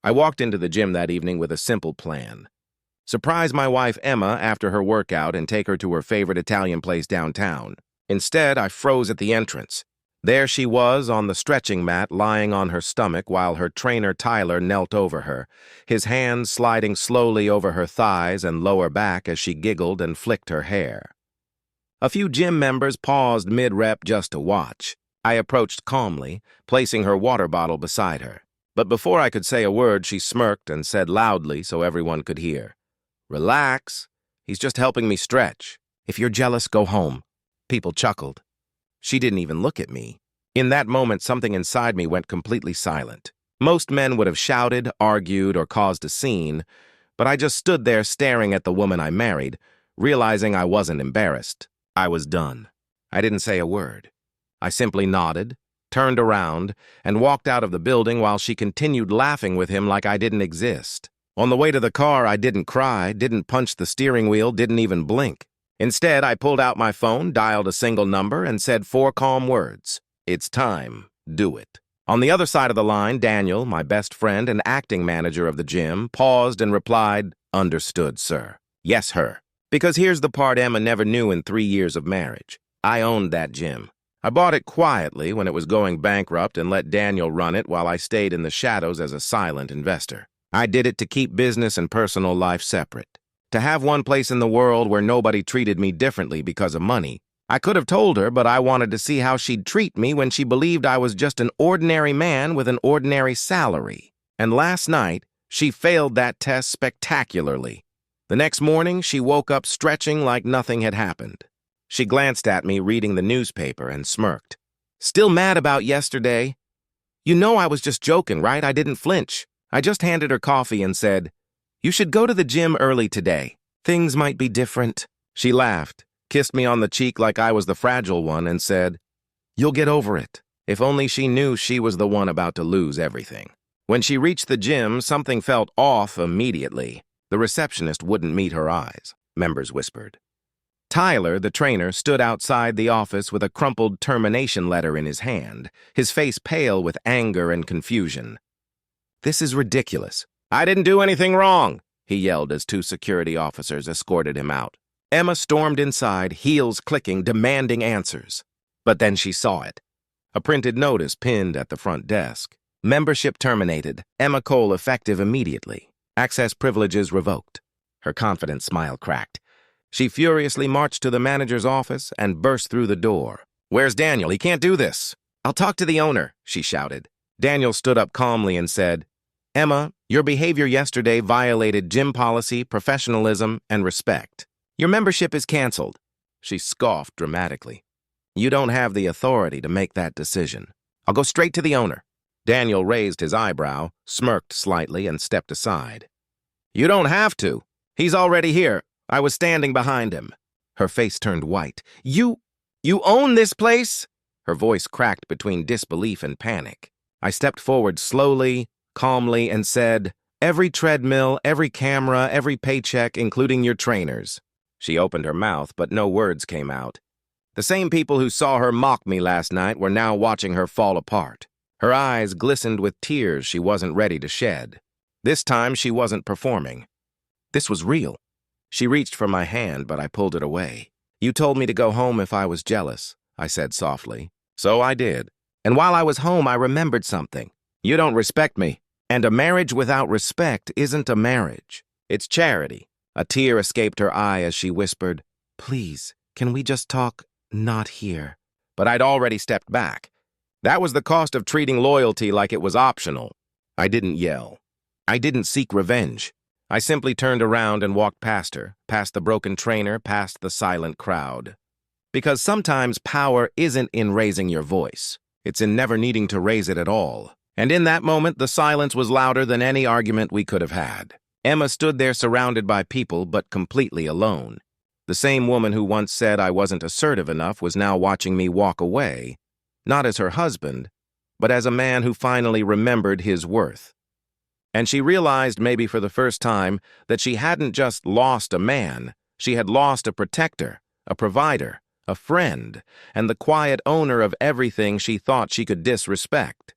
I walked into the gym that evening with a simple plan. Surprise my wife Emma after her workout and take her to her favorite Italian place downtown. Instead, I froze at the entrance. There she was on the stretching mat, lying on her stomach while her trainer Tyler knelt over her, his hands sliding slowly over her thighs and lower back as she giggled and flicked her hair. A few gym members paused mid-rep just to watch. I approached calmly, placing her water bottle beside her. But before I could say a word, she smirked and said loudly so everyone could hear, "Relax. He's just helping me stretch. If you're jealous, go home." People chuckled. She didn't even look at me. In that moment, something inside me went completely silent. Most men would have shouted, argued, or caused a scene, but I just stood there staring at the woman I married, realizing I wasn't embarrassed. I was done. I didn't say a word. I simply nodded, turned around, and walked out of the building while she continued laughing with him like I didn't exist. On the way to the car, I didn't cry, didn't punch the steering wheel, didn't even blink. Instead, I pulled out my phone, dialed a single number, and said 4 calm words. "It's time. Do it." On the other side of the line, Daniel, my best friend and acting manager of the gym, paused and replied, "Understood, sir. Yes, her." Because here's the part Emma never knew in 3 years of marriage. I owned that gym. I bought it quietly when it was going bankrupt and let Daniel run it while I stayed in the shadows as a silent investor. I did it to keep business and personal life separate. To have one place in the world where nobody treated me differently because of money. I could have told her, but I wanted to see how she'd treat me when she believed I was just an ordinary man with an ordinary salary. And last night, she failed that test spectacularly. The next morning, she woke up stretching like nothing had happened. She glanced at me reading the newspaper and smirked. "Still mad about yesterday? You know I was just joking, right? I didn't flinch." I just handed her coffee and said, "You should go to the gym early today. Things might be different." She laughed, kissed me on the cheek like I was the fragile one, and said, "You'll get over it." If only she knew she was the one about to lose everything. When she reached the gym, something felt off immediately. The receptionist wouldn't meet her eyes, members whispered. Tyler, the trainer, stood outside the office with a crumpled termination letter in his hand, his face pale with anger and confusion. "This is ridiculous." "I didn't do anything wrong," he yelled as 2 security officers escorted him out. Emma stormed inside, heels clicking, demanding answers. But then she saw it. A printed notice pinned at the front desk. Membership terminated. Emma Cole effective immediately. Access privileges revoked. Her confident smile cracked. She furiously marched to the manager's office and burst through the door. "Where's Daniel? He can't do this." "I'll talk to the owner," she shouted. Daniel stood up calmly and said, "Emma, your behavior yesterday violated gym policy, professionalism, and respect. Your membership is canceled." She scoffed dramatically. "You don't have the authority to make that decision. I'll go straight to the owner." Daniel raised his eyebrow, smirked slightly, and stepped aside. "You don't have to. He's already here. I was standing behind him." Her face turned white. You own this place?" Her voice cracked between disbelief and panic. I stepped forward slowly, calmly, and said, "Every treadmill, every camera, every paycheck, including your trainers." She opened her mouth, but no words came out. The same people who saw her mock me last night were now watching her fall apart. Her eyes glistened with tears she wasn't ready to shed. This time she wasn't performing. This was real. She reached for my hand, but I pulled it away. "You told me to go home if I was jealous," I said softly. "So I did. And while I was home, I remembered something. You don't respect me. And a marriage without respect isn't a marriage. It's charity." A tear escaped her eye as she whispered, "Please, can we just talk not here?" But I'd already stepped back. That was the cost of treating loyalty like it was optional. I didn't yell. I didn't seek revenge. I simply turned around and walked past her, past the broken trainer, past the silent crowd. Because sometimes power isn't in raising your voice. It's in never needing to raise it at all. And in that moment, the silence was louder than any argument we could have had. Emma stood there surrounded by people, but completely alone. The same woman who once said I wasn't assertive enough was now watching me walk away, not as her husband, but as a man who finally remembered his worth. And she realized, maybe for the first time, that she hadn't just lost a man, she had lost a protector, a provider, a friend, and the quiet owner of everything she thought she could disrespect.